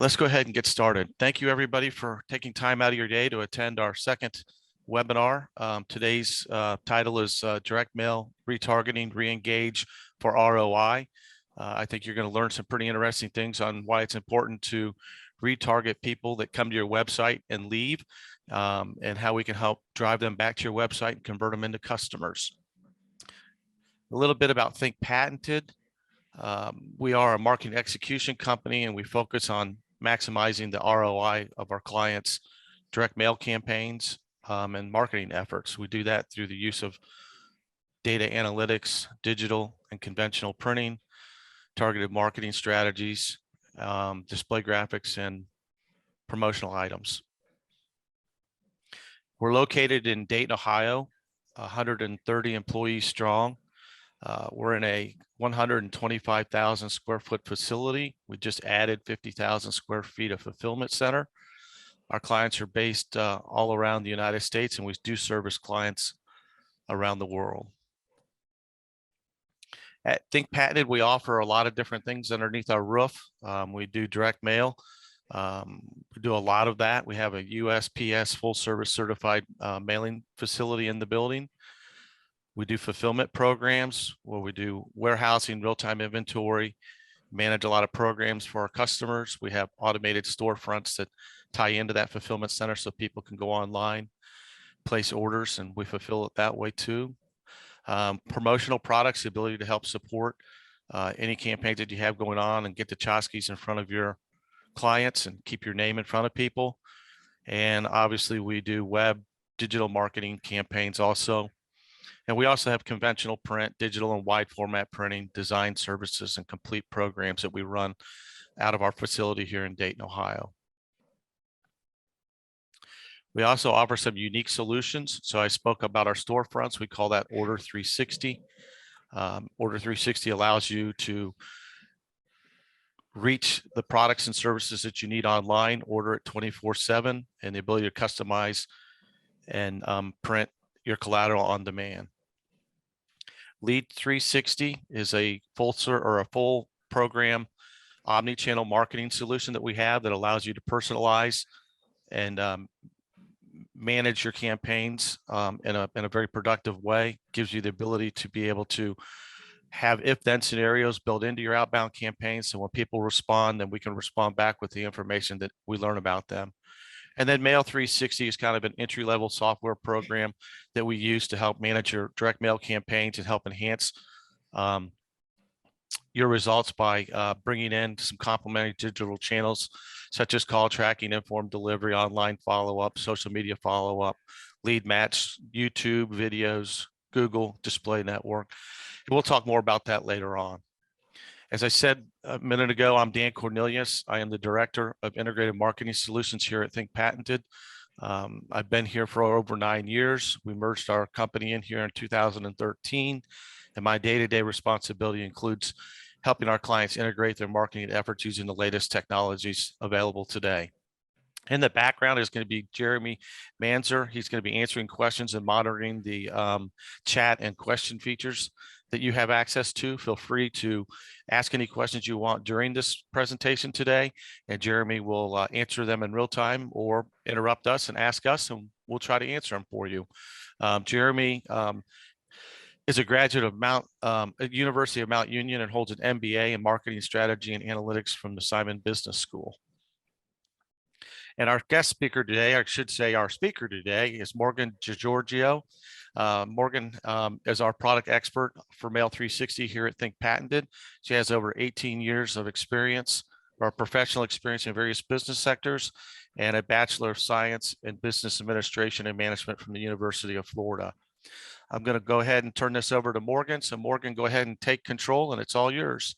Let's go ahead and get started. Thank you, everybody, for taking time out of your day to attend our second webinar. Today's title is Direct Mail Retargeting Reengage for ROI. I think you're going to learn some pretty interesting things on why it's important to retarget people that come to your website and leave, and how we can help drive them back to your website and convert them into customers. A little bit about Think Patented. We are a marketing execution company, and we focus on maximizing the ROI of our clients' direct mail campaigns and marketing efforts. We do that through the use of data analytics, digital and conventional printing, targeted marketing strategies, display graphics, and promotional items. We're located in Dayton, Ohio, 130 employees strong. We're in a 125,000 square foot facility. We just added 50,000 square feet of fulfillment center. Our clients are based all around the United States, and we do service clients around the world. At Think Patented, we offer a lot of different things underneath our roof. We do direct mail. We do a lot of that. We have a USPS full service certified mailing facility in the building. We do fulfillment programs where we do warehousing, real-time inventory, manage a lot of programs for our customers. We have automated storefronts that tie into that fulfillment center so people can go online, place orders, and we fulfill it that way too. Promotional products, the ability to help support any campaigns that you have going on and get the tchotchkes in front of your clients and keep your name in front of people. And obviously we do web digital marketing campaigns also. And we also have conventional print, digital and wide format printing, design services, and complete programs that we run out of our facility here in Dayton, Ohio. We also offer some unique solutions. So I spoke about our storefronts. We call that Order 360. Order 360 allows you to reach the products and services that you need online, order it 24/7, and the ability to customize and print your collateral on demand. Lead 360 is a full program omni-channel marketing solution that we have that allows you to personalize and manage your campaigns in a very productive way. Gives you the ability to be able to have if-then scenarios built into your outbound campaigns. So when people respond, then we can respond back with the information that we learn about them. And then Mail 360 is kind of an entry-level software program that we use to help manage your direct mail campaigns and help enhance your results by bringing in some complementary digital channels such as call tracking, informed delivery, online follow-up, social media follow-up, lead match, YouTube videos, Google Display Network. And we'll talk more about that later on. As I said a minute ago, I'm Dan Cornelius. I am the Director of Integrated Marketing Solutions here at Think Patented. I've been here for over 9 years. We merged our company in here in 2013, and my day-to-day responsibility includes helping our clients integrate their marketing efforts using the latest technologies available today. In the background is going to be Jeremy Manzer. He's going to be answering questions and monitoring the chat and question features that you have access to. Feel free to ask any questions you want during this presentation today, and Jeremy will answer them in real time or interrupt us and ask us, and we'll try to answer them for you. Jeremy is a graduate of University of Mount Union and holds an MBA in Marketing Strategy and Analytics from the Simon Business School. And our guest speaker today, I should say our speaker today, is Morgan DiGiorgio. Morgan is our product expert for Mail 360 here at Think Patented. She has over 18 years of experience, or professional experience in various business sectors, and a Bachelor of Science in Business Administration and Management from the University of Florida. I'm going to go ahead and turn this over to Morgan. So Morgan, go ahead and take control, and it's all yours.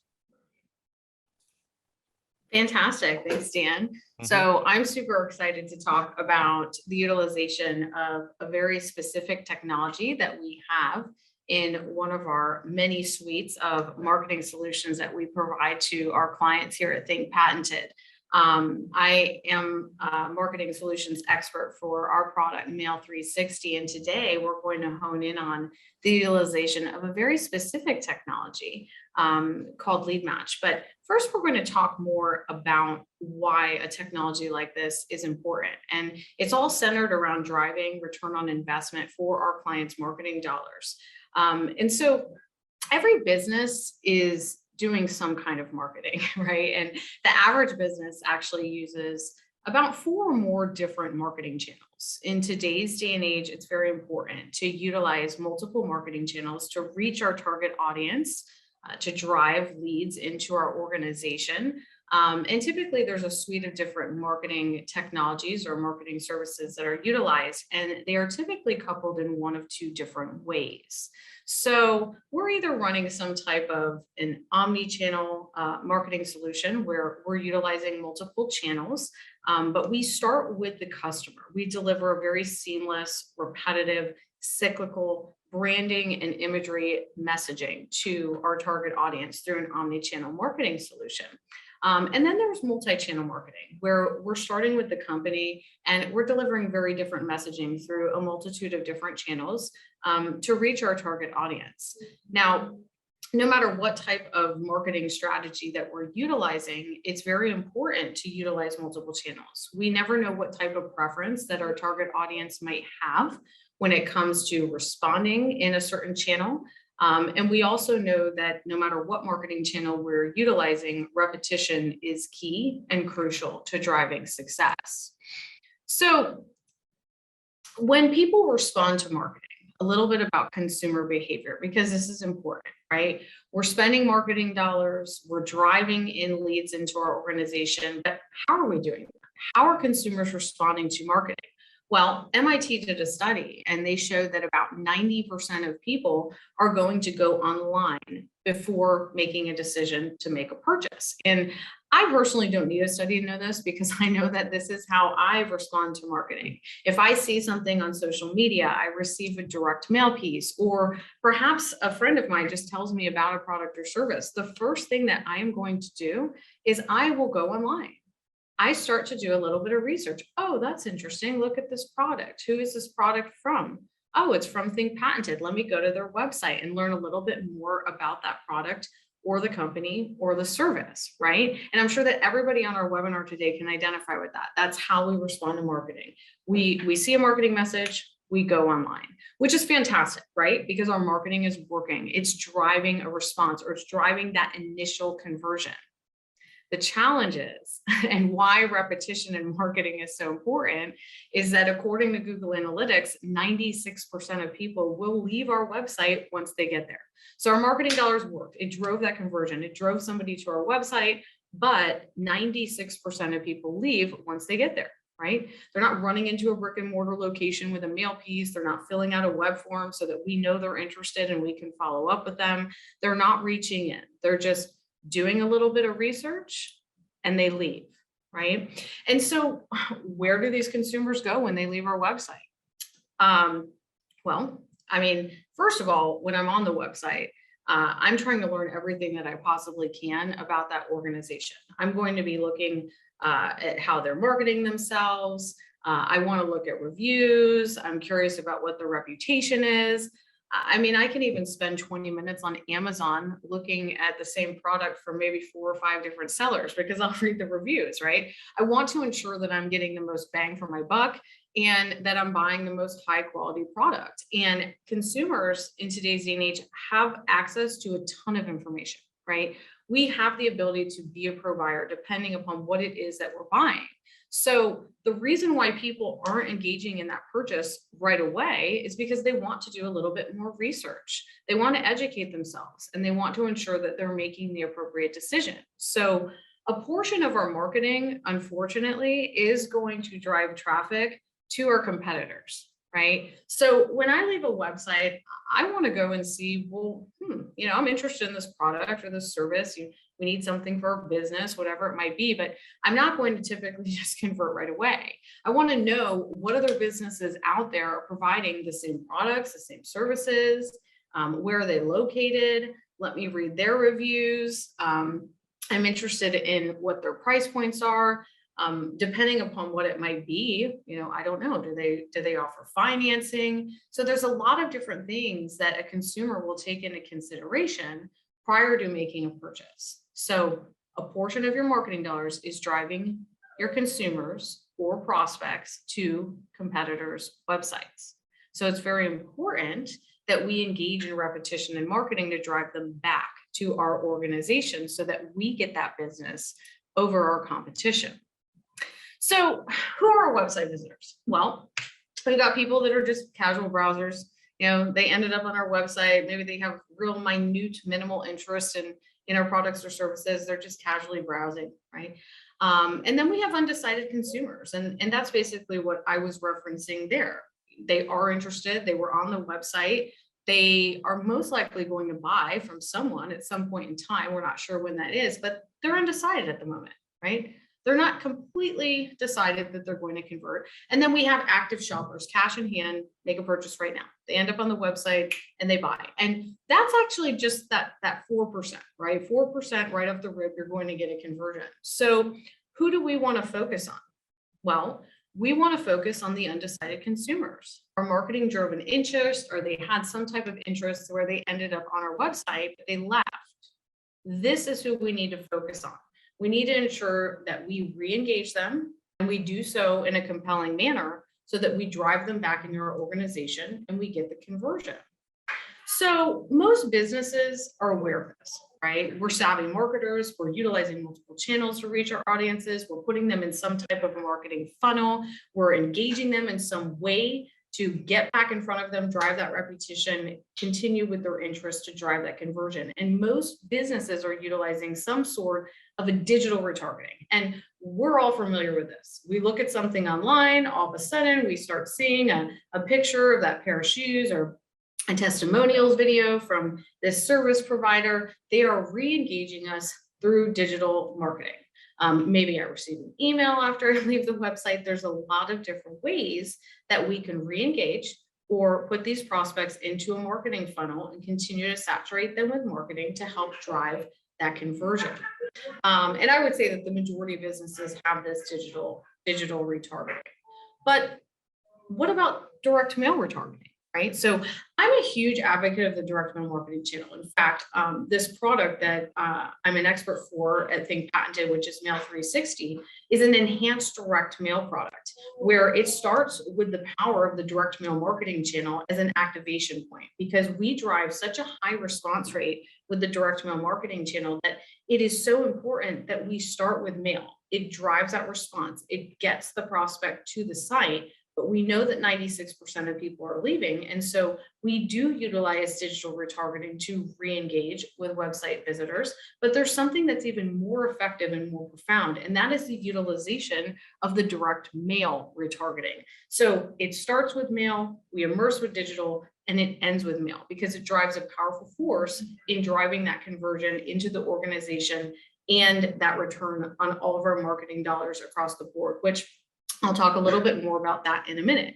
Fantastic. Thanks, Dan. So I'm super excited to talk about the utilization of a very specific technology that we have in one of our many suites of marketing solutions that we provide to our clients here at Think Patented. I am a marketing solutions expert for our product Mail 360, and today we're going to hone in on the utilization of a very specific technology called Lead Match. But first, we're going to talk more about why a technology like this is important. And it's all centered around driving return on investment for our clients' marketing dollars. And so every business is doing some kind of marketing, right? And the average business actually uses about 4 or more different marketing channels. In today's day and age, it's very important to utilize multiple marketing channels to reach our target audience, to drive leads into our organization. And typically there's a suite of different marketing technologies or marketing services that are utilized, and they are typically coupled in one of 2 different ways. So we're either running some type of an omni-channel marketing solution where we're utilizing multiple channels, but we start with the customer. We deliver a very seamless, repetitive, cyclical branding and imagery messaging to our target audience through an omni-channel marketing solution. And then there's multi-channel marketing, where we're starting with the company and we're delivering very different messaging through a multitude of different channels to reach our target audience. Now, no matter what type of marketing strategy that we're utilizing, it's very important to utilize multiple channels. We never know what type of preference that our target audience might have when it comes to responding in a certain channel. And we also know that no matter what marketing channel we're utilizing, repetition is key and crucial to driving success. So when people respond to marketing, a little bit about consumer behavior, because this is important, right? We're spending marketing dollars, we're driving in leads into our organization, but how are we doing that? How are consumers responding to marketing? Well, MIT did a study and they showed that about 90% of people are going to go online before making a decision to make a purchase. And I personally don't need a study to know this, because I know that this is how I respond to marketing. If I see something on social media, I receive a direct mail piece, or perhaps a friend of mine just tells me about a product or service, the first thing that I am going to do is I will go online. I start to do a little bit of research. Oh, that's interesting. Look at this product. Who is this product from? Oh, it's from Think Patented. Let me go to their website and learn a little bit more about that product or the company or the service, right? And I'm sure that everybody on our webinar today can identify with that. That's how we respond to marketing. We see a marketing message, we go online, which is fantastic, right? Because our marketing is working. It's driving a response, or it's driving that initial conversion. The challenge is, and why repetition in marketing is so important, is that according to Google Analytics, 96% of people will leave our website once they get there. So our marketing dollars worked. It drove that conversion. It drove somebody to our website, but 96% of people leave once they get there, right? They're not running into a brick and mortar location with a mail piece. They're not filling out a web form so that we know they're interested and we can follow up with them. They're not reaching in. They're just doing a little bit of research and they leave, right? And so where do these consumers go when they leave our website? Well, I mean, first of all, when I'm on the website, I'm trying to learn everything that I possibly can about that organization. I'm going to be looking at how they're marketing themselves. I want to look at reviews. I'm curious about what their reputation is. I mean, I can even spend 20 minutes on Amazon looking at the same product from maybe 4 or 5 different sellers, because I'll read the reviews, right? I want to ensure that I'm getting the most bang for my buck and that I'm buying the most high quality product. And consumers in today's day and age have access to a ton of information, right? We have the ability to be a pro buyer depending upon what it is that we're buying. So the reason why people aren't engaging in that purchase right away is because they want to do a little bit more research. They want to educate themselves and they want to ensure that they're making the appropriate decision. So a portion of our marketing, unfortunately, is going to drive traffic to our competitors, right? So when I leave a website, I want to go and see, well, I'm interested in this product or this service. We need something for our business, whatever it might be, but I'm not going to typically just convert right away. I want to know what other businesses out there are providing the same products, the same services, where are they located? Let me read their reviews. I'm interested in what their price points are. Depending upon what it might be, I don't know. Do they offer financing? So there's a lot of different things that a consumer will take into consideration prior to making a purchase. So a portion of your marketing dollars is driving your consumers or prospects to competitors' websites. So it's very important that we engage in repetition and marketing to drive them back to our organization so that we get that business over our competition. So who are our website visitors? Well, we've got people that are just casual browsers. They ended up on our website. Maybe they have real minute, minimal interest in our products or services. They're just casually browsing, right? And then we have undecided consumers. And that's basically what I was referencing there. They are interested. They were on the website. They are most likely going to buy from someone at some point in time. We're not sure when that is, but they're undecided at the moment, right? They're not completely decided that they're going to convert. And then we have active shoppers, cash in hand, make a purchase right now. They end up on the website and they buy. And that's actually just that 4%, right? 4% right off the rip, you're going to get a conversion. So who do we want to focus on? Well, we want to focus on the undecided consumers. Our marketing drove an interest, or they had some type of interest where they ended up on our website, but they left. This is who we need to focus on. We need to ensure that we re-engage them, and we do so in a compelling manner so that we drive them back into our organization and we get the conversion. So most businesses are aware of this, right? We're savvy marketers. We're utilizing multiple channels to reach our audiences. We're putting them in some type of a marketing funnel. We're engaging them in some way to get back in front of them, drive that repetition, continue with their interest to drive that conversion. And most businesses are utilizing some sort of a digital retargeting. And we're all familiar with this. We look at something online, all of a sudden we start seeing a picture of that pair of shoes or a testimonials video from this service provider. They are re-engaging us through digital marketing. Maybe I receive an email after I leave the website. There's a lot of different ways that we can re-engage or put these prospects into a marketing funnel and continue to saturate them with marketing to help drive that conversion. And I would say that the majority of businesses have this digital retargeting. But what about direct mail retargeting? Right. So I'm a huge advocate of the direct mail marketing channel. In fact, this product that I'm an expert for at Think Patented, which is Mail 360, is an enhanced direct mail product where it starts with the power of the direct mail marketing channel as an activation point, because we drive such a high response rate with the direct mail marketing channel that it is so important that we start with mail. It drives that response. It gets the prospect to the site. But we know that 96% of people are leaving. And so we do utilize digital retargeting to re-engage with website visitors. But there's something that's even more effective and more profound, and that is the utilization of the direct mail retargeting. So it starts with mail, we immerse with digital, and it ends with mail because it drives a powerful force in driving that conversion into the organization and that return on all of our marketing dollars across the board, which I'll talk a little bit more about that in a minute.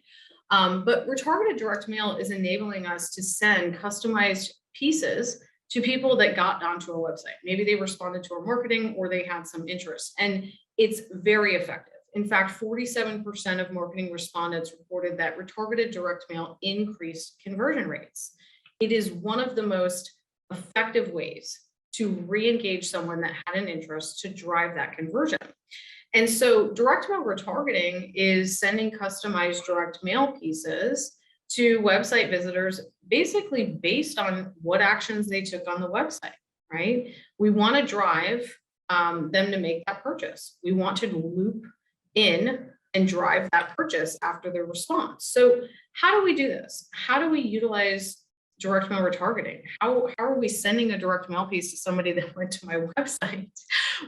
But retargeted direct mail is enabling us to send customized pieces to people that got onto our website. Maybe they responded to our marketing or they had some interest, and it's very effective. In fact, 47% of marketing respondents reported that retargeted direct mail increased conversion rates. It is one of the most effective ways to re-engage someone that had an interest to drive that conversion. And so direct mail retargeting is sending customized direct mail pieces to website visitors, basically based on what actions they took on the website, right? We want to drive them to make that purchase. We want to loop in and drive that purchase after their response. So how do we do this? How do we utilize direct mail retargeting? How are we sending a direct mail piece to somebody that went to my website?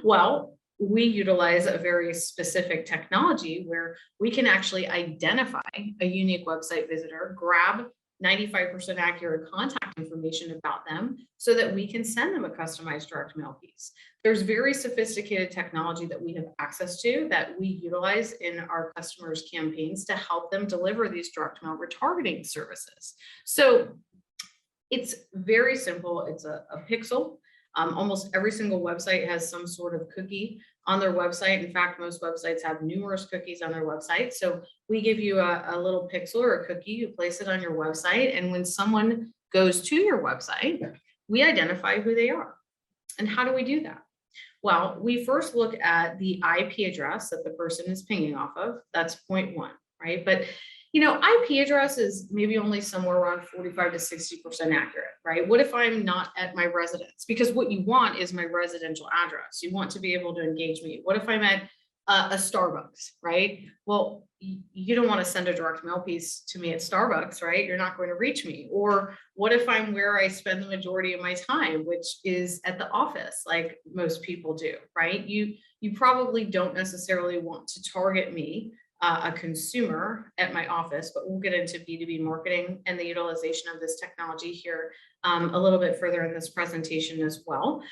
Well, we utilize a very specific technology where we can actually identify a unique website visitor, grab 95% accurate contact information about them so that we can send them a customized direct mail piece. There's very sophisticated technology that we have access to that we utilize in our customers' campaigns to help them deliver these direct mail retargeting services. So it's very simple. It's a pixel. Almost every single website has some sort of cookie on their website. In fact, most websites have numerous cookies on their website. So we give you a little pixel or a cookie, you place it on your website. And when someone goes to your website, we identify who they are. And how do we do that? Well, we first look at the IP address that the person is pinging off of. That's point one, right? But IP address is maybe only somewhere around 45 to 60% accurate, right? What if I'm not at my residence? Because what you want is my residential address. You want to be able to engage me. What if I'm at a Starbucks, right? Well, you don't want to send a direct mail piece to me at Starbucks, right? You're not going to reach me. Or what if I'm where I spend the majority of my time, which is at the office, like most people do, right? You probably don't necessarily want to target me, a consumer at my office, but we'll get into B2B marketing and the utilization of this technology here a little bit further in this presentation as well.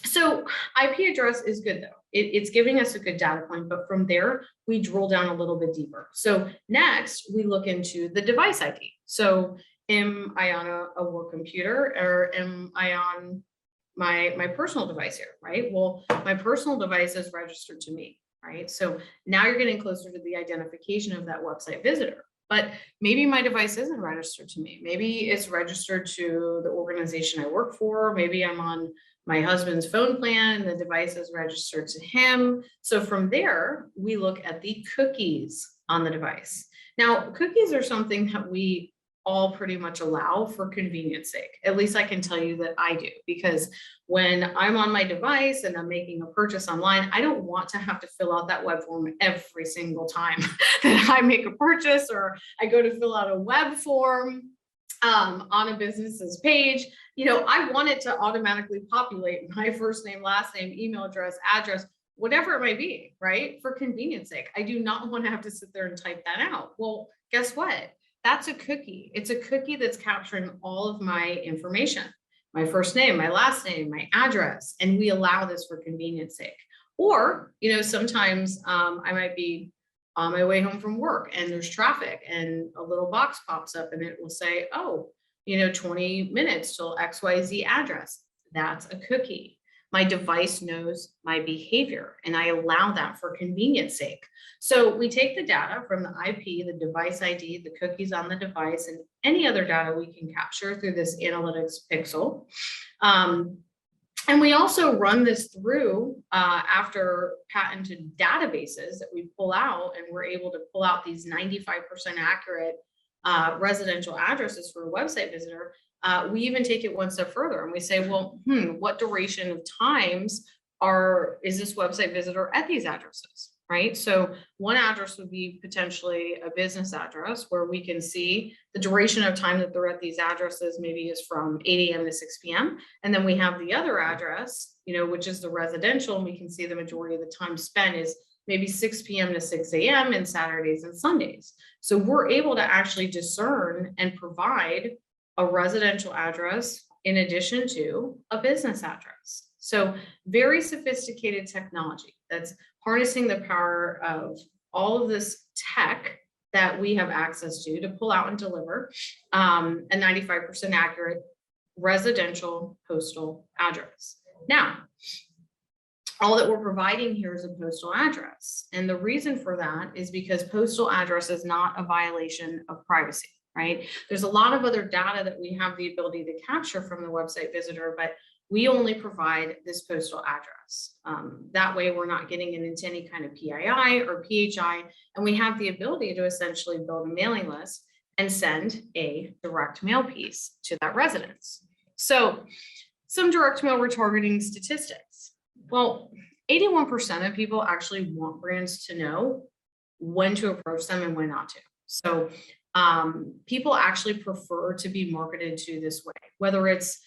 So IP address is good though. It's giving us a good data point, but from there, we drill down a little bit deeper. So next, we look into the device ID. So am I on a work computer, or am I on my personal device here, right? Well, my personal device is registered to me, right? So now you're getting closer to the identification of that website visitor. But maybe my device isn't registered to me. Maybe it's registered to the organization I work for. Maybe I'm on my husband's phone plan and the device is registered to him. So from there, we look at the cookies on the device. Now, cookies are something that we all pretty much allow for convenience sake. At least I can tell you that I do, because when I'm on my device and I'm making a purchase online, I don't want to have to fill out that web form every single time that I make a purchase, or I go to fill out a web form on a business's page. I want it to automatically populate my first name, last name, email address, whatever it might be, right? For convenience sake. I do not want to have to sit there and type that out. Well, guess what? That's a cookie. It's a cookie that's capturing all of my information, my first name, my last name, my address, and we allow this for convenience sake. Or, sometimes I might be on my way home from work and there's traffic and a little box pops up and it will say, 20 minutes till XYZ address. That's a cookie. My device knows my behavior and I allow that for convenience sake. So we take the data from the IP, the device ID, the cookies on the device, and any other data we can capture through this analytics pixel. And we also run this through after patented databases that we pull out, and we're able to pull out these 95% accurate residential addresses for a website visitor. We even take it one step further and we say, well, what duration of times is this website visitor at these addresses, right? So one address would be potentially a business address where we can see the duration of time that they're at these addresses maybe is from 8 a.m. to 6 p.m. And then we have the other address, which is the residential, and we can see the majority of the time spent is maybe 6 p.m. to 6 a.m. and Saturdays and Sundays. So we're able to actually discern and provide a residential address in addition to a business address. So very sophisticated technology that's harnessing the power of all of this tech that we have access to pull out and deliver a 95% accurate residential postal address. Now, all that we're providing here is a postal address. And the reason for that is because postal address is not a violation of privacy, right? There's a lot of other data that we have the ability to capture from the website visitor, but we only provide this postal address. That way we're not getting into any kind of PII or PHI, and we have the ability to essentially build a mailing list and send a direct mail piece to that residence. So some direct mail retargeting statistics. Well, 81% of people actually want brands to know when to approach them and when not to. So people actually prefer to be marketed to this way, whether it's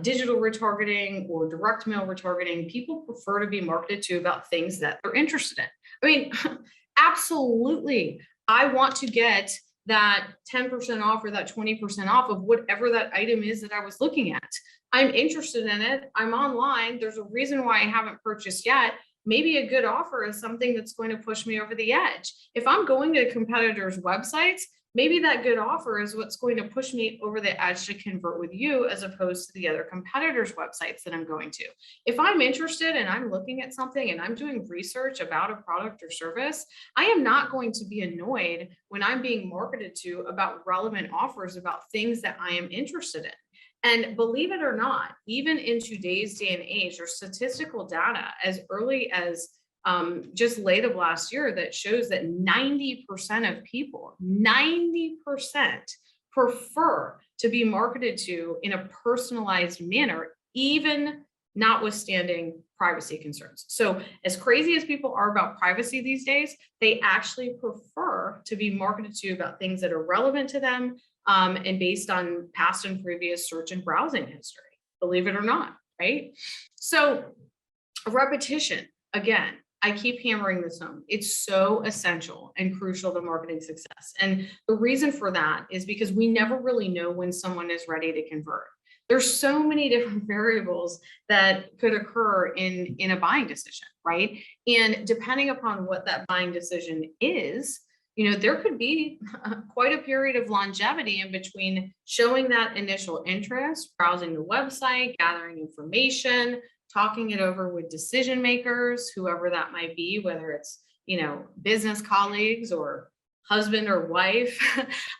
digital retargeting or direct mail retargeting. People prefer to be marketed to about things that they're interested in. I mean, absolutely. I want to get that 10% off or that 20% off of whatever that item is that I was looking at. I'm interested in it. I'm online. There's a reason why I haven't purchased yet. Maybe a good offer is something that's going to push me over the edge. If I'm going to competitors' websites, maybe that good offer is what's going to push me over the edge to convert with you as opposed to the other competitors' websites that I'm going to. If I'm interested and I'm looking at something and I'm doing research about a product or service, I am not going to be annoyed when I'm being marketed to about relevant offers about things that I am interested in. And believe it or not, even in today's day and age, there's statistical data as early as just late of last year that shows that 90% of people, 90% prefer to be marketed to in a personalized manner, even notwithstanding privacy concerns. So as crazy as people are about privacy these days, they actually prefer to be marketed to about things that are relevant to them and based on past and previous search and browsing history, believe it or not, right? So repetition, again, I keep hammering this home. It's so essential and crucial to marketing success. And the reason for that is because we never really know when someone is ready to convert. There's so many different variables that could occur in a buying decision, right? And depending upon what that buying decision is, there could be quite a period of longevity in between showing that initial interest, browsing the website, gathering information, talking it over with decision makers, whoever that might be, whether it's, business colleagues or husband or wife,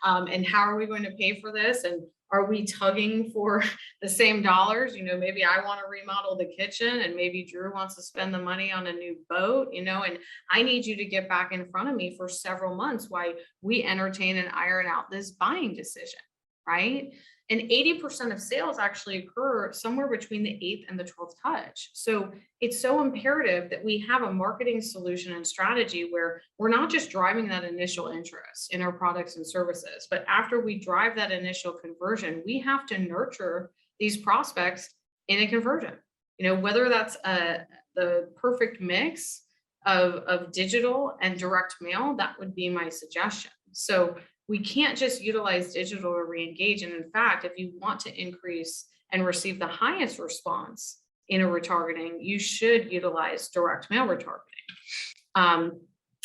and how are we going to pay for this? And are we tugging for the same dollars? Maybe I want to remodel the kitchen and maybe Drew wants to spend the money on a new boat, and I need you to get back in front of me for several months while we entertain and iron out this buying decision, right? And 80% of sales actually occur somewhere between the 8th and the 12th touch. So it's so imperative that we have a marketing solution and strategy where we're not just driving that initial interest in our products and services, but after we drive that initial conversion, we have to nurture these prospects in a conversion. Whether that's the perfect mix of digital and direct mail, that would be my suggestion. So we can't just utilize digital to re-engage. And in fact, if you want to increase and receive the highest response in a retargeting, you should utilize direct mail retargeting.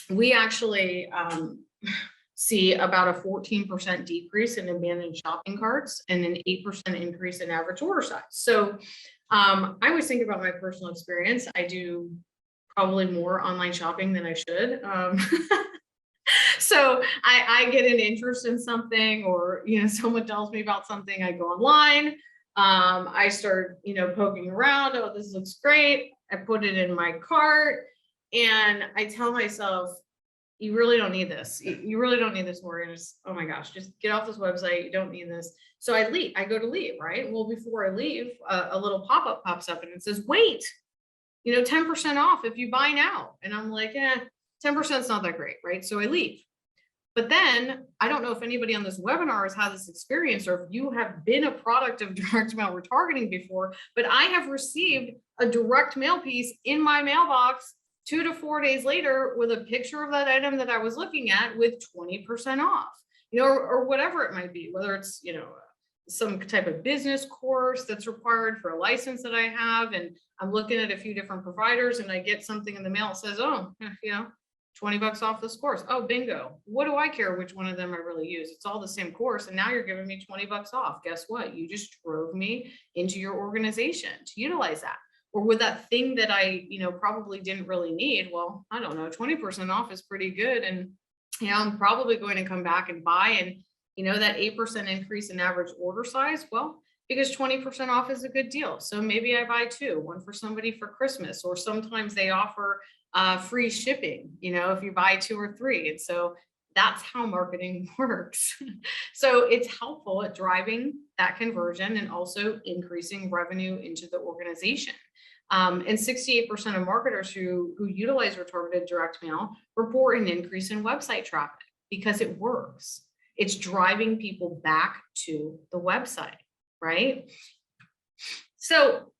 We actually see about a 14% decrease in abandoned shopping carts and an 8% increase in average order size. So I always think about my personal experience. I do probably more online shopping than I should. So I get an interest in something, or someone tells me about something, I go online, I start poking around, oh, this looks great, I put it in my cart, and I tell myself, you really don't need this. You really don't need this, Morgan. Just, oh my gosh, just get off this website. You don't need this. So I leave. I go to leave, right? Well, before I leave, a little pop-up pops up and it says, wait, 10% off if you buy now. And I'm like, 10% is not that great, right? So I leave. But then I don't know if anybody on this webinar has had this experience, or if you have been a product of direct mail retargeting before, but I have received a direct mail piece in my mailbox 2 to 4 days later with a picture of that item that I was looking at with 20% off, or whatever it might be, whether it's, some type of business course that's required for a license that I have. And I'm looking at a few different providers and I get something in the mail that says, oh, 20 bucks off this course. Oh, bingo. What do I care which one of them I really use? It's all the same course. And now you're giving me 20 bucks off. Guess what? You just drove me into your organization to utilize that. Or with that thing that I, probably didn't really need. Well, I don't know, 20% off is pretty good. And, I'm probably going to come back and buy, and, that 8% increase in average order size. Well, because 20% off is a good deal. So maybe I buy 2, one for somebody for Christmas, or sometimes they offer free shipping, if you buy 2 or 3. And so that's how marketing works. So it's helpful at driving that conversion and also increasing revenue into the organization. And 68% of marketers who utilize retargeted direct mail report an increase in website traffic because it works. It's driving people back to the website, right? So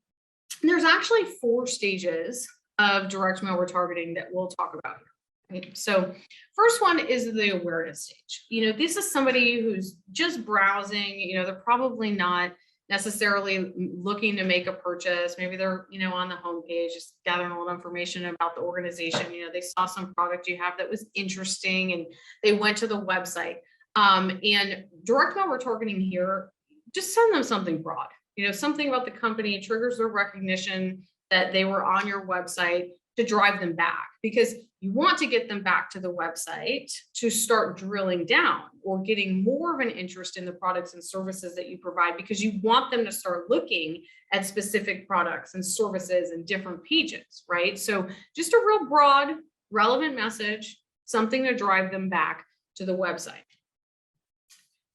there's actually 4 stages of direct mail retargeting that we'll talk about here. Right? So first one is the awareness stage. This is somebody who's just browsing, they're probably not necessarily looking to make a purchase. Maybe they're, on the homepage, just gathering a little information about the organization. They saw some product you have that was interesting and they went to the website. And direct mail retargeting here, just send them something broad, something about the company triggers their recognition that they were on your website to drive them back, because you want to get them back to the website to start drilling down or getting more of an interest in the products and services that you provide, because you want them to start looking at specific products and services and different pages, right? So just a real broad, relevant message, something to drive them back to the website.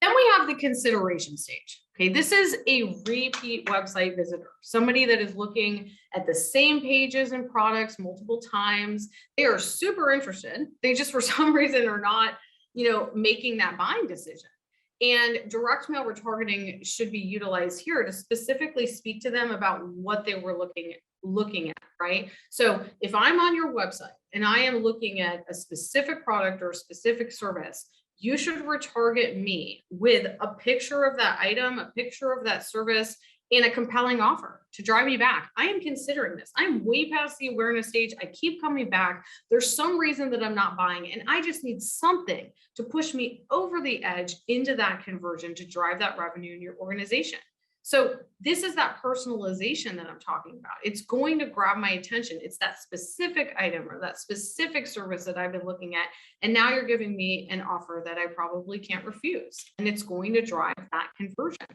Then we have the consideration stage. Okay, this is a repeat website visitor, somebody that is looking at the same pages and products multiple times. They are super interested. They just, for some reason, are not, making that buying decision. And direct mail retargeting should be utilized here to specifically speak to them about what they were looking at, right? So if I'm on your website and I am looking at a specific product or a specific service, you should retarget me with a picture of that item, a picture of that service, and a compelling offer to drive me back. I am considering this. I'm way past the awareness stage. I keep coming back. There's some reason that I'm not buying, and I just need something to push me over the edge into that conversion to drive that revenue in your organization. So this is that personalization that I'm talking about. It's going to grab my attention. It's that specific item or that specific service that I've been looking at. And now you're giving me an offer that I probably can't refuse. And it's going to drive that conversion.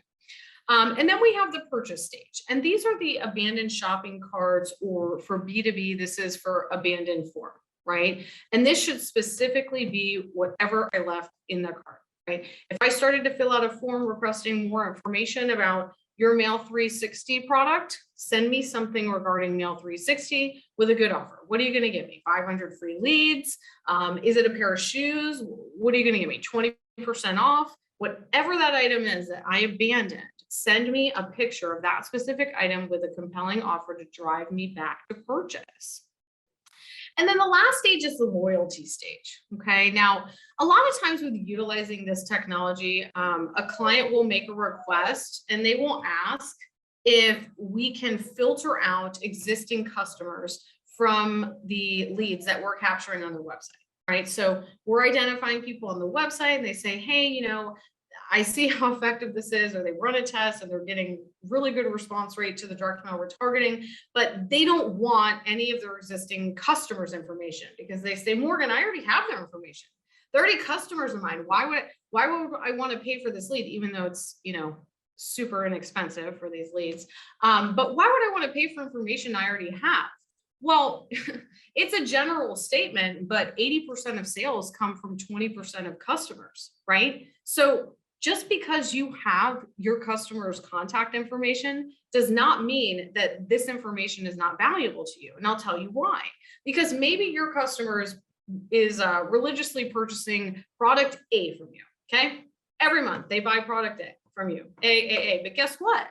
And then we have the purchase stage. And these are the abandoned shopping carts, or for B2B, this is for abandoned form, right? And this should specifically be whatever I left in the cart, right? If I started to fill out a form requesting more information about your Mail 360 product, send me something regarding Mail 360 with a good offer. What are you going to give me? 500 free leads? Is it a pair of shoes? What are you going to give me? 20% off? Whatever that item is that I abandoned, send me a picture of that specific item with a compelling offer to drive me back to purchase. And then the last stage is the loyalty stage. Okay. Now, a lot of times with utilizing this technology, a client will make a request and they will ask if we can filter out existing customers from the leads that we're capturing on the website, right? So we're identifying people on the website and they say, hey, I see how effective this is, or they run a test and they're getting really good response rate to the direct mail retargeting, but they don't want any of their existing customers' information because they say, Morgan, I already have their information. They're already customers of mine. Why would I want to pay for this lead, even though it's, super inexpensive for these leads? But why would I want to pay for information I already have? Well, it's a general statement, but 80% of sales come from 20% of customers, right? So just because you have your customer's contact information does not mean that this information is not valuable to you. And I'll tell you why. Because maybe your customer is religiously purchasing product A from you, okay? Every month they buy product A from you, A. But guess what?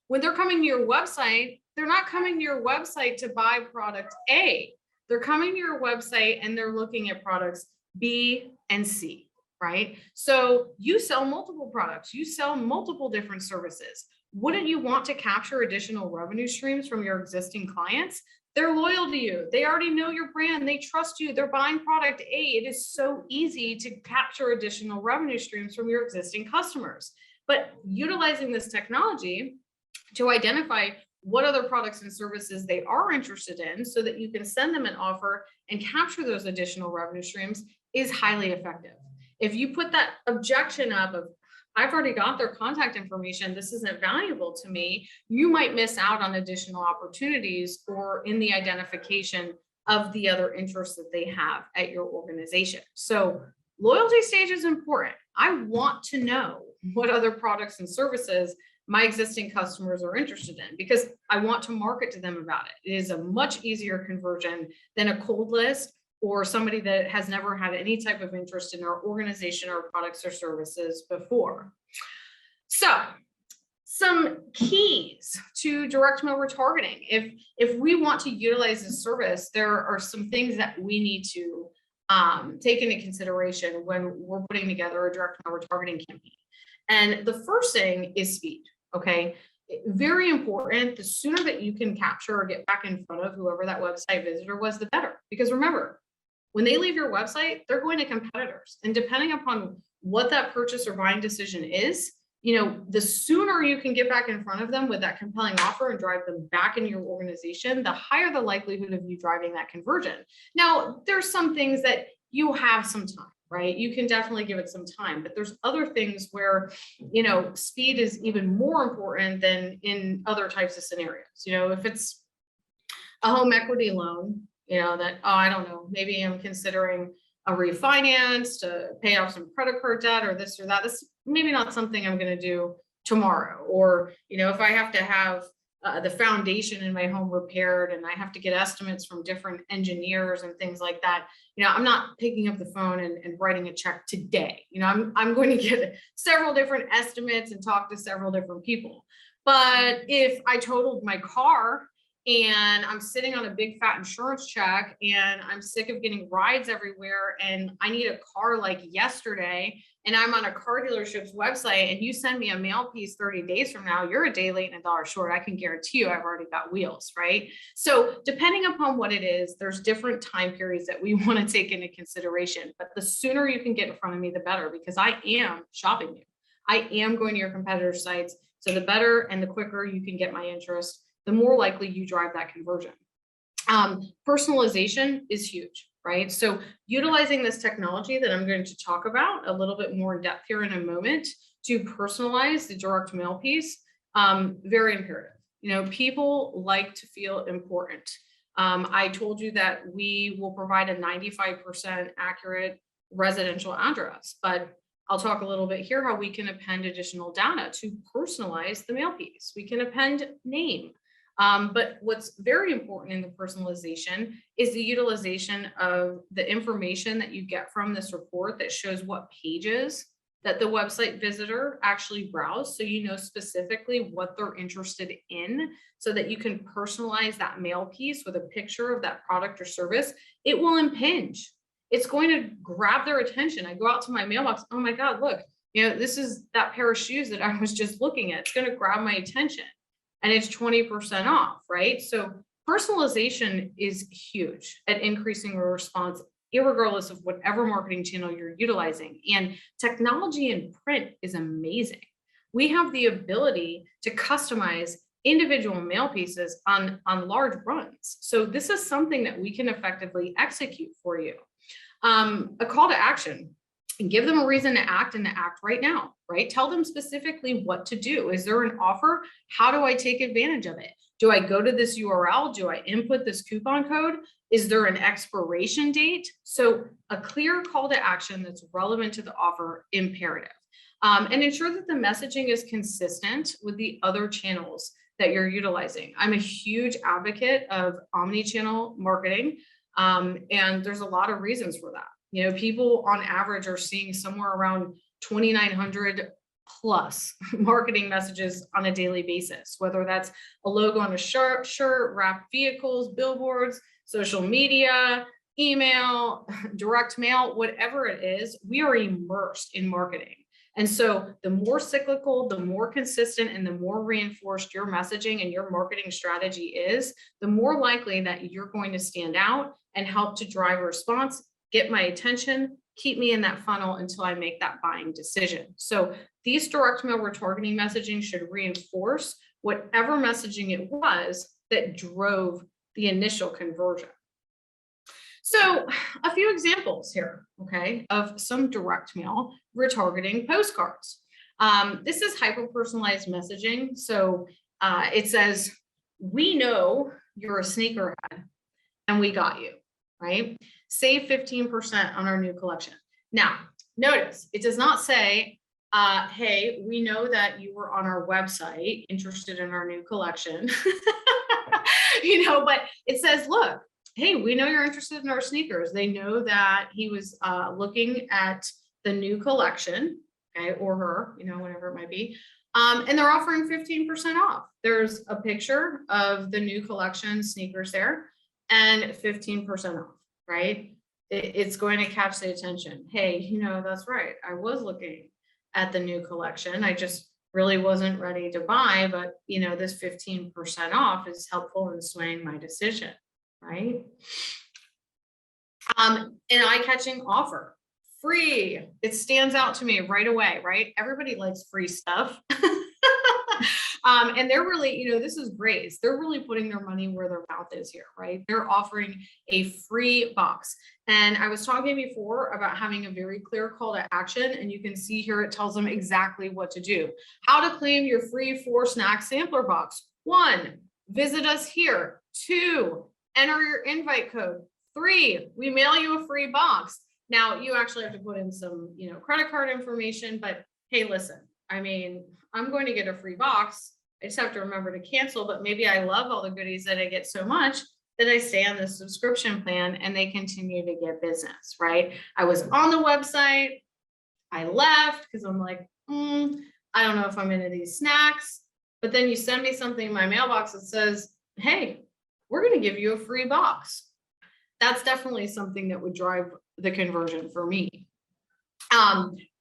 When they're coming to your website, they're not coming to your website to buy product A. They're coming to your website and they're looking at products B and C. Right? So you sell multiple products, you sell multiple different services. Wouldn't you want to capture additional revenue streams from your existing clients? They're loyal to you. They already know your brand. They trust you. They're buying product A. It is so easy to capture additional revenue streams from your existing customers. But utilizing this technology to identify what other products and services they are interested in so that you can send them an offer and capture those additional revenue streams is highly effective. If you put that objection up of, I've already got their contact information, this isn't valuable to me, you might miss out on additional opportunities or in the identification of the other interests that they have at your organization. So loyalty stage is important. I want to know what other products and services my existing customers are interested in because I want to market to them about it. It is a much easier conversion than a cold list or somebody that has never had any type of interest in our organization or products or services before. So some keys to direct mail retargeting. If we want to utilize this service, there are some things that we need to take into consideration when we're putting together a direct mail retargeting campaign. And the first thing is speed, okay? Very important. The sooner that you can capture or get back in front of whoever that website visitor was, the better. Because remember, when they leave your website, they're going to competitors. And depending upon what that purchase or buying decision is, the sooner you can get back in front of them with that compelling offer and drive them back into your organization, the higher the likelihood of you driving that conversion. Now, there's some things that you have some time, right? You can definitely give it some time, but there's other things where, speed is even more important than in other types of scenarios. If it's a home equity loan, that, I don't know, maybe I'm considering a refinance to pay off some credit card debt or this or that. This is maybe not something I'm going to do tomorrow. Or, if I have to have the foundation in my home repaired and I have to get estimates from different engineers and things like that, I'm not picking up the phone and writing a check today. I'm going to get several different estimates and talk to several different people. But if I totaled my car and I'm sitting on a big fat insurance check and I'm sick of getting rides everywhere and I need a car like yesterday, and I'm on a car dealership's website and you send me a mail piece 30 days from now, you're a day late and a dollar short. I can guarantee you I've already got wheels, right? So depending upon what it is, there's different time periods that we want to take into consideration. But the sooner you can get in front of me, the better, because I am shopping you. I am going to your competitor sites. So the better and the quicker you can get my interest, the more likely you drive that conversion. Personalization is huge, right? So utilizing this technology that I'm going to talk about a little bit more in depth here in a moment to personalize the direct mail piece, very imperative. People like to feel important. I told you that we will provide a 95% accurate residential address, but I'll talk a little bit here how we can append additional data to personalize the mail piece. We can append name. But what's very important in the personalization is the utilization of the information that you get from this report that shows what pages that the website visitor actually browsed. So you know specifically what they're interested in so that you can personalize that mail piece with a picture of that product or service. It will impinge. It's going to grab their attention. I go out to my mailbox. Oh my God, look, this is that pair of shoes that I was just looking at. It's going to grab my attention. And it's 20% off, right? So personalization is huge at increasing a response, irregardless of whatever marketing channel you're utilizing. And technology in print is amazing. We have the ability to customize individual mail pieces on large runs. So this is something that we can effectively execute for you. A call to action. And give them a reason to act and to act right now, right? Tell them specifically what to do. Is there an offer? How do I take advantage of it? Do I go to this URL? Do I input this coupon code? Is there an expiration date? So a clear call to action that's relevant to the offer, imperative. And ensure that the messaging is consistent with the other channels that you're utilizing. I'm a huge advocate of omni-channel marketing, and there's a lot of reasons for that. People on average are seeing somewhere around 2,900 plus marketing messages on a daily basis, whether that's a logo on a shirt, wrapped vehicles, billboards, social media, email, direct mail, whatever it is, we are immersed in marketing. And so the more cyclical, the more consistent, and the more reinforced your messaging and your marketing strategy is, the more likely that you're going to stand out and help to drive a response, get my attention, keep me in that funnel until I make that buying decision. So these direct mail retargeting messaging should reinforce whatever messaging it was that drove the initial conversion. So a few examples here, okay, of some direct mail retargeting postcards. This is hyper-personalized messaging. So it says, we know you're a sneakerhead and we got you, right? Save 15% on our new collection. Now, notice it does not say, hey, we know that you were on our website interested in our new collection, but it says, look, hey, we know you're interested in our sneakers. They know that he was looking at the new collection, okay, or her, whatever it might be. And they're offering 15% off. There's a picture of the new collection sneakers there and 15% off. Right? It's going to catch the attention. Hey, that's right. I was looking at the new collection. I just really wasn't ready to buy, but this 15% off is helpful in swaying my decision, right? An eye-catching offer, free. It stands out to me right away, right? Everybody likes free stuff. And they're really, this is great. They're really putting their money where their mouth is here, right? They're offering a free box. And I was talking before about having a very clear call to action. And you can see here, it tells them exactly what to do. How to claim your free 4-snack sampler box. 1, visit us here. 2, enter your invite code. 3, we mail you a free box. Now you actually have to put in some, credit card information, but hey, listen, I mean, I'm going to get a free box. I just have to remember to cancel, but maybe I love all the goodies that I get so much that I stay on the subscription plan and they continue to get business, right? I was on the website, I left because I'm like, I don't know if I'm into these snacks, but then you send me something in my mailbox that says, hey, we're going to give you a free box. That's definitely something that would drive the conversion for me.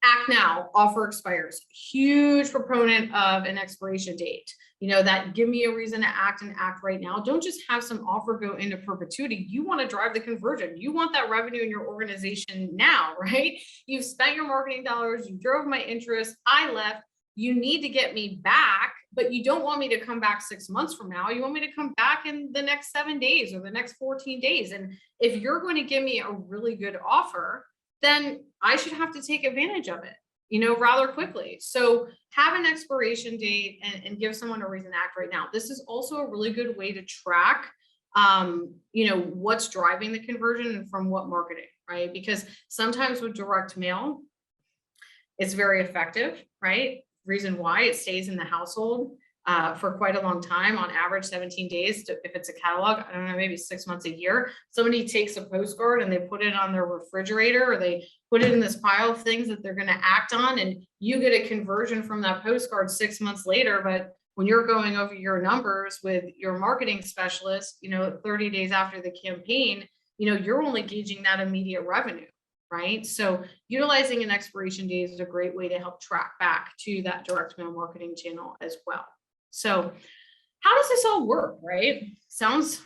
Act now, offer expires. Huge proponent of an expiration date. That give me a reason to act and act right now. Don't just have some offer go into perpetuity. You want to drive the conversion. You want that revenue in your organization now, right? You've spent your marketing dollars. You drove my interest. I left. You need to get me back, but you don't want me to come back 6 months from now. You want me to come back in the next 7 days or the next 14 days. And if you're going to give me a really good offer, then I should have to take advantage of it, rather quickly. So have an expiration date and give someone a reason to act right now. This is also a really good way to track, what's driving the conversion and from what marketing, right? Because sometimes with direct mail, it's very effective, right? Reason why it stays in the household for quite a long time, on average 17 days. If it's a catalog, I don't know, maybe 6 months, a year. Somebody takes a postcard and they put it on their refrigerator, or they put it in this pile of things that they're going to act on, and you get a conversion from that postcard 6 months later. But when you're going over your numbers with your marketing specialist, 30 days after the campaign, you're only gauging that immediate revenue, right? So utilizing an expiration date is a great way to help track back to that direct mail marketing channel as well. So how does this all work, right? Sounds,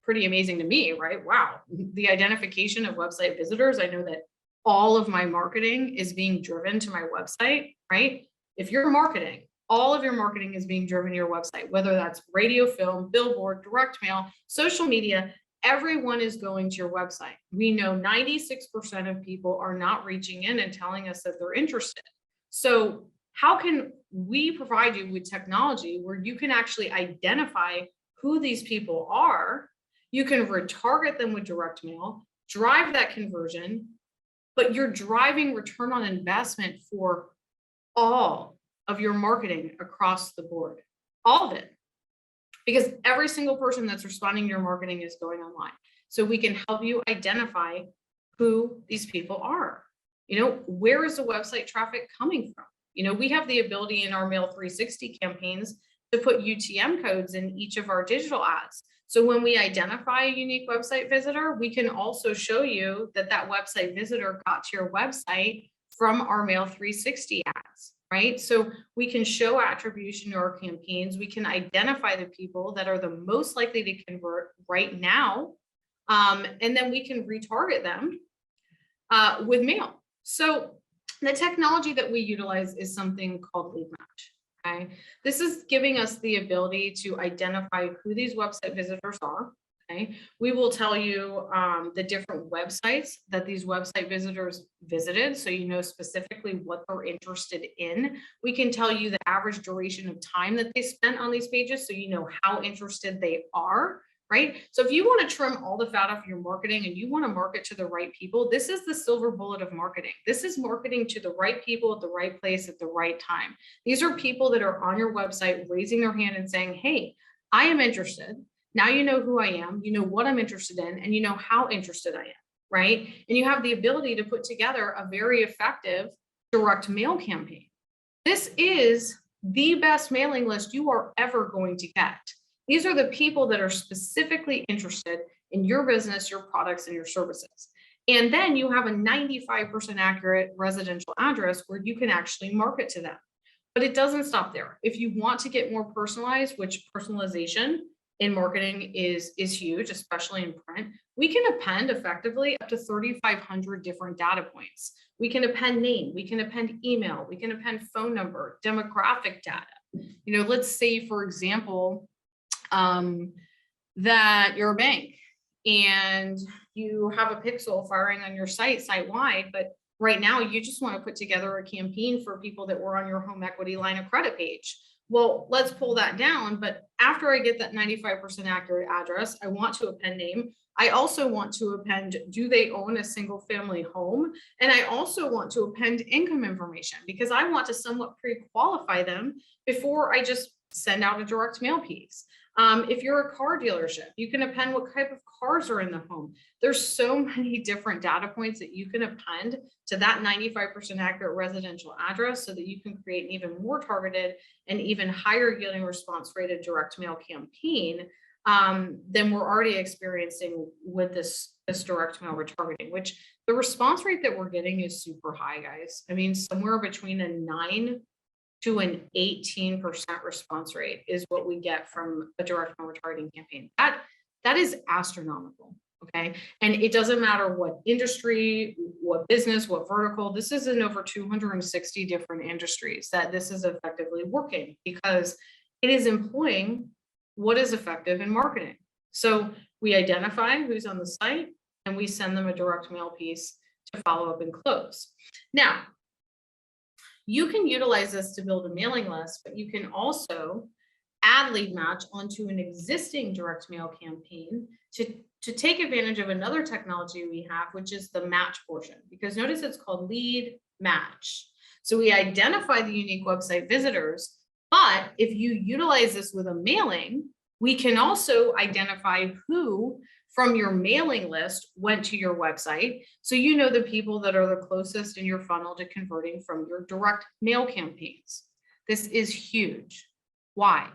pretty amazing to me, right? Wow. The identification of website visitors. I know that all of my marketing is being driven to my website, right? If you're marketing, all of your marketing is being driven to your website, whether that's radio, film, billboard, direct mail, social media, everyone is going to your website. We know 96% of people are not reaching in and telling us that they're interested. So how can we provide you with technology where you can actually identify who these people are? You can retarget them with direct mail, drive that conversion, but you're driving return on investment for all of your marketing across the board, all of it, because every single person that's responding to your marketing is going online. So we can help you identify who these people are. Where is the website traffic coming from? We have the ability in our Mail 360 campaigns to put UTM codes in each of our digital ads. So when we identify a unique website visitor, we can also show you that that website visitor got to your website from our Mail 360 ads, right? So we can show attribution to our campaigns. We can identify the people that are the most likely to convert right now. And then we can retarget them with mail. So the technology that we utilize is something called Lead Match. Okay, this is giving us the ability to identify who these website visitors are. Okay, we will tell you the different websites that these website visitors visited, so you know specifically what they're interested in. We can tell you the average duration of time that they spent on these pages, so you know how interested they are. Right? So if you want to trim all the fat off your marketing and you want to market to the right people, this is the silver bullet of marketing. This is marketing to the right people at the right place at the right time. These are people that are on your website raising their hand and saying, hey, I am interested. Now you know who I am, you know what I'm interested in, and you know how interested I am, right? And you have the ability to put together a very effective direct mail campaign. This is the best mailing list you are ever going to get. These are the people that are specifically interested in your business, your products, and your services. And then you have a 95% accurate residential address where you can actually market to them. But it doesn't stop there. If you want to get more personalized, which personalization in marketing is huge, especially in print, we can append effectively up to 3,500 different data points. We can append name, we can append email, we can append phone number, demographic data. Let's say, for example, that you're a bank and you have a pixel firing on your site-wide, but right now you just want to put together a campaign for people that were on your home equity line of credit page. Well, let's pull that down. But after I get that 95% accurate address, I want to append name. I also want to append, do they own a single family home? And I also want to append income information, because I want to somewhat pre-qualify them before I just send out a direct mail piece. If you're a car dealership, you can append what type of cars are in the home. There's so many different data points that you can append to that 95% accurate residential address, so that you can create an even more targeted and even higher yielding response rated direct mail campaign than we're already experiencing with this direct mail retargeting, which the response rate that we're getting is super high, guys. I mean, somewhere between a 9 to an 18% response rate is what we get from a direct mail retargeting campaign. That is astronomical. Okay. And it doesn't matter what industry, what business, what vertical. This is in over 260 different industries that this is effectively working, because it is employing what is effective in marketing. So we identify who's on the site and we send them a direct mail piece to follow up and close. Now, you can utilize this to build a mailing list, but you can also add lead match onto an existing direct mail campaign to take advantage of another technology we have, which is the match portion, because notice it's called lead match. So we identify the unique website visitors, but if you utilize this with a mailing, we can also identify who from your mailing list went to your website. So you know the people that are the closest in your funnel to converting from your direct mail campaigns. This is huge. Why?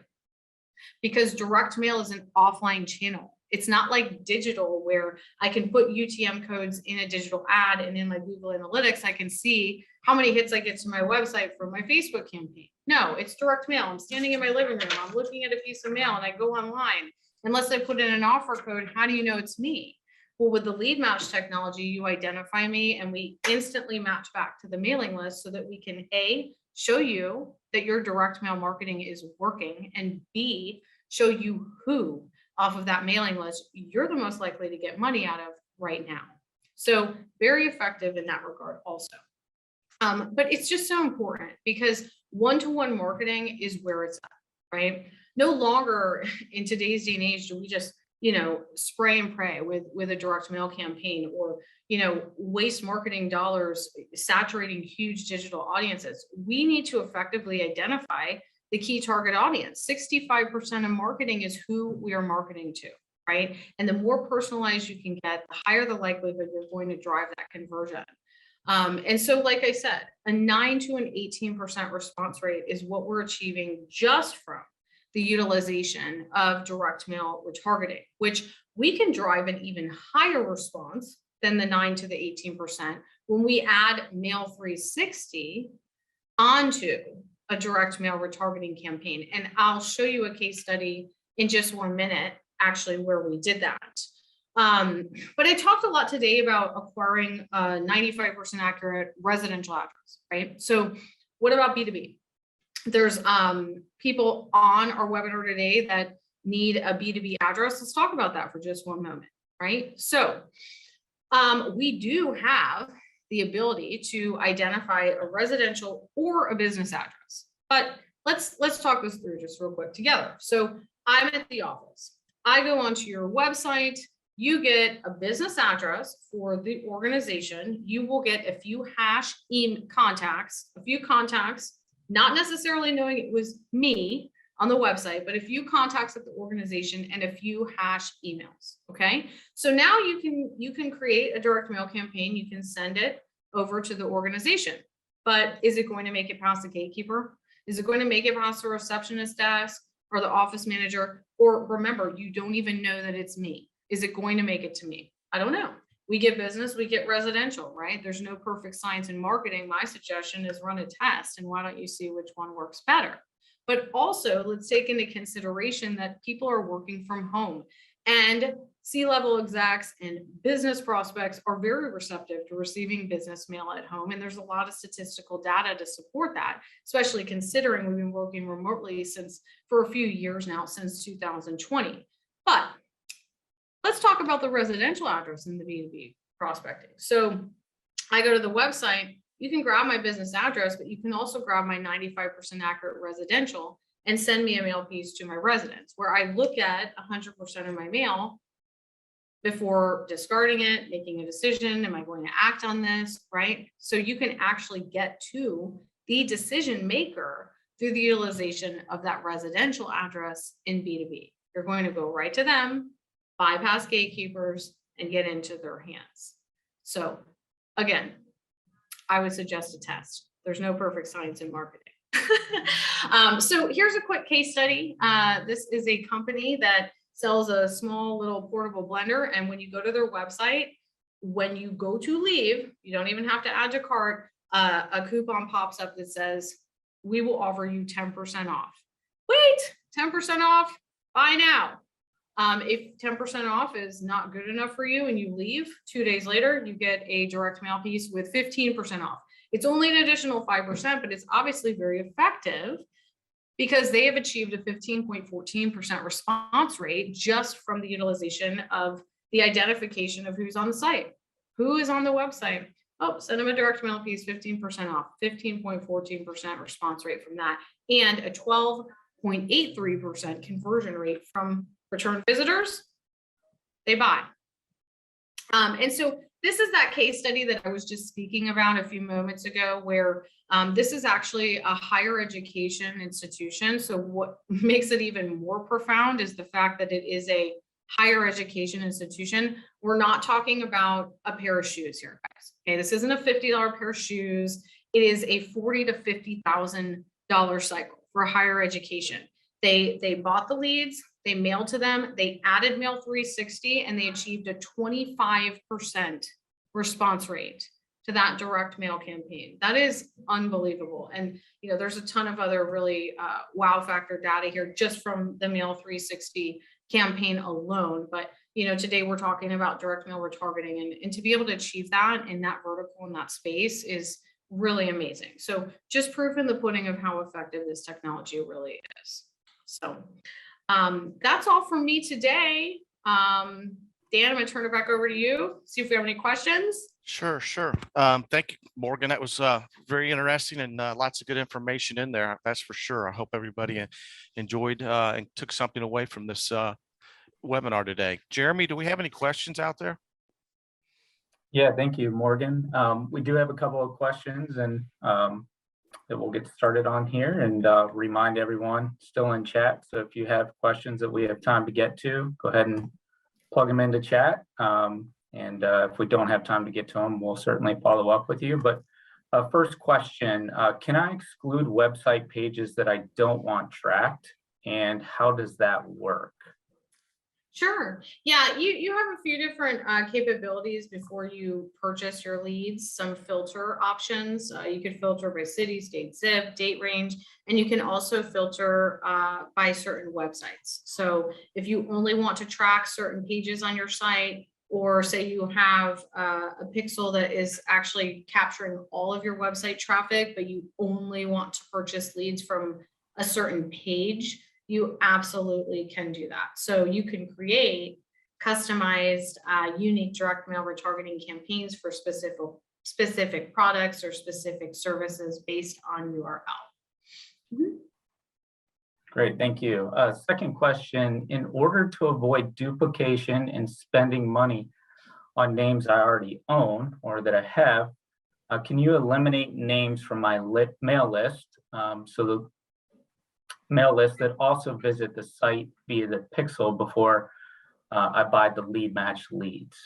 Because direct mail is an offline channel. It's not like digital, where I can put UTM codes in a digital ad, and in my Google Analytics, I can see how many hits I get to my website from my Facebook campaign. No, it's direct mail. I'm standing in my living room, I'm looking at a piece of mail, and I go online. Unless I put in an offer code, how do you know it's me? Well, with the lead match technology, you identify me and we instantly match back to the mailing list, so that we can A, show you that your direct mail marketing is working, and B, show you who off of that mailing list you're the most likely to get money out of right now. So very effective in that regard also. But it's just so important, because one-to-one marketing is where it's at, right? No longer in today's day and age do we just, spray and pray with a direct mail campaign, or, waste marketing dollars saturating huge digital audiences. We need to effectively identify the key target audience. 65% of marketing is who we are marketing to, right? And the more personalized you can get, the higher the likelihood you're going to drive that conversion. And so, like I said, a 9 to an 18% response rate is what we're achieving just from the utilization of direct mail retargeting, which we can drive an even higher response than the 9 to the 18% when we add Mail 360 onto a direct mail retargeting campaign. And I'll show you a case study in just 1 minute, actually, where we did that. But I talked a lot today about acquiring a 95% accurate residential address, right? So what about B2B? There's people on our webinar today that need a B2B address. Let's talk about that for just 1 moment, right? So we do have the ability to identify a residential or a business address, but let's talk this through just real quick together. So I'm at the office. I go onto your website. You get a business address for the organization. You will get a few hash contacts, not necessarily knowing it was me on the website, but a few contacts at the organization and a few hash emails. Okay. So now you can create a direct mail campaign. You can send it over to the organization, but is it going to make it past the gatekeeper? Is it going to make it past the receptionist desk or the office manager? Or remember, you don't even know that it's me. Is it going to make it to me? I don't know. We get business, we get residential, right? There's no perfect science in marketing. My suggestion is run a test, and why don't you see which one works better? But also, let's take into consideration that people are working from home, and C-level execs and business prospects are very receptive to receiving business mail at home. And there's a lot of statistical data to support that, especially considering we've been working remotely for a few years now, since 2020. But let's talk about the residential address in the B2B prospecting. So I go to the website, you can grab my business address, but you can also grab my 95% accurate residential and send me a mail piece to my residence, where I look at 100% of my mail before discarding it, making a decision. Am I going to act on this? Right? So you can actually get to the decision maker through the utilization of that residential address in B2B. You're going to go right to them, bypass gatekeepers, and get into their hands. So again, I would suggest a test. There's no perfect science in marketing. So here's a quick case study. This is a company that sells a small little portable blender. And when you go to their website, when you go to leave, you don't even have to add to cart, a coupon pops up that says, we will offer you 10% off. Wait, 10% off? Buy now. If 10% off is not good enough for you and you leave, 2 days later, you get a direct mail piece with 15% off. It's only an additional 5%, but it's obviously very effective because they have achieved a 15.14% response rate just from the utilization of the identification of who's on the site, who is on the website. Oh, send them a direct mail piece, 15% off, 15.14% response rate from that, and a 12.83% conversion rate from return visitors. They buy. And so this is that case study that I was just speaking about a few moments ago, where this is actually a higher education institution. So what makes it even more profound is the fact that it is a higher education institution. We're not talking about a pair of shoes here, guys. Okay, this isn't a $50 pair of shoes. It is a $40,000 to $50,000 cycle for higher education. They bought the leads, they mailed to them, they added Mail 360, and they achieved a 25% response rate to that direct mail campaign. That is unbelievable. And there's a ton of other really wow factor data here just from the Mail 360 campaign alone. But today we're talking about direct mail retargeting, and to be able to achieve that in that vertical, in that space, is really amazing. So just proof in the pudding of how effective this technology really is. So that's all from me today. Dan, I'm going to turn it back over to you. See if we have any questions. Sure. Thank you, Morgan. That was very interesting and lots of good information in there. That's for sure. I hope everybody enjoyed and took something away from this webinar today. Jeremy, do we have any questions out there? Yeah, thank you, Morgan. We do have a couple of questions, and that we'll get started on here, and remind everyone still in chat. So if you have questions that we have time to get to, go ahead and plug them into chat. And if we don't have time to get to them, we'll certainly follow up with you. But first question, can I exclude website pages that I don't want tracked? And how does that work? Sure. Yeah, you have a few different capabilities before you purchase your leads, some filter options. You could filter by city, state, zip, date range, and you can also filter by certain websites. So if you only want to track certain pages on your site, or say you have a pixel that is actually capturing all of your website traffic, but you only want to purchase leads from a certain page, you absolutely can do that. So you can create customized, unique direct mail retargeting campaigns for specific products or specific services based on URL. Mm-hmm. Great, thank you. Second question, in order to avoid duplication and spending money on names I already own or that I have, can you eliminate names from my mail list, so the mail list that also visit the site via the pixel before I buy the lead match leads?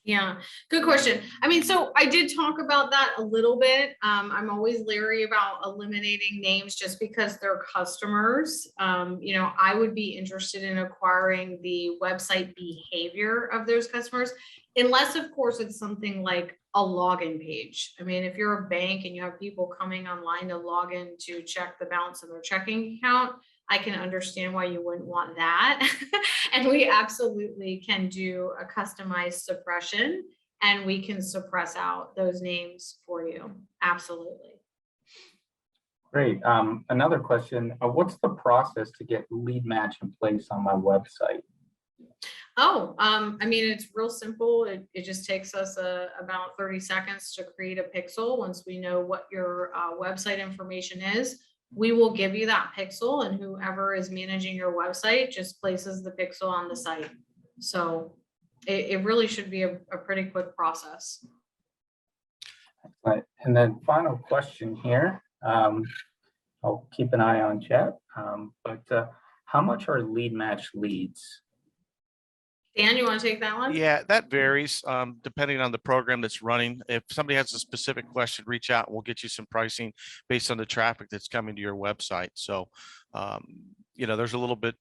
Yeah, good question. I mean, so I did talk about that a little bit. I'm always leery about eliminating names just because they're customers. I would be interested in acquiring the website behavior of those customers, unless, of course, it's something like a login page. I mean, if you're a bank and you have people coming online to log in to check the balance of their checking account, I can understand why you wouldn't want that. And we absolutely can do a customized suppression, and we can suppress out those names for you. Absolutely. Great. Another question, what's the process to get lead match in place on my website? Oh, I mean, it's real simple. It just takes us about 30 seconds to create a pixel. Once we know what your website information is, we will give you that pixel, and whoever is managing your website just places the pixel on the site. So it really should be a pretty quick process. Right. And then final question here. I'll keep an eye on chat, but how much are lead match leads? Dan, you want to take that one? Yeah, that varies depending on the program that's running. If somebody has a specific question, reach out and we'll get you some pricing based on the traffic that's coming to your website. So, you know, there's a little bit,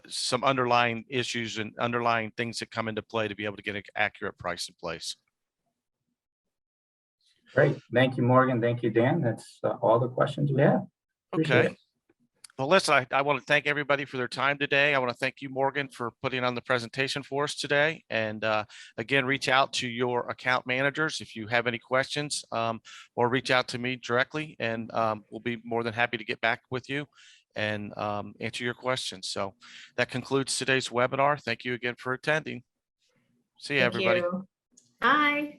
some underlying issues and underlying things that come into play to be able to get an accurate price in place. Great. Thank you, Morgan. Thank you, Dan. That's all the questions we have. Appreciate Okay. it. Well, listen, I want to thank everybody for their time today. I want to thank you, Morgan, for putting on the presentation for us today. And again, reach out to your account managers if you have any questions, or reach out to me directly, and we'll be more than happy to get back with you and answer your questions. So that concludes today's webinar. Thank you again for attending. See you, Thank everybody. you. Bye.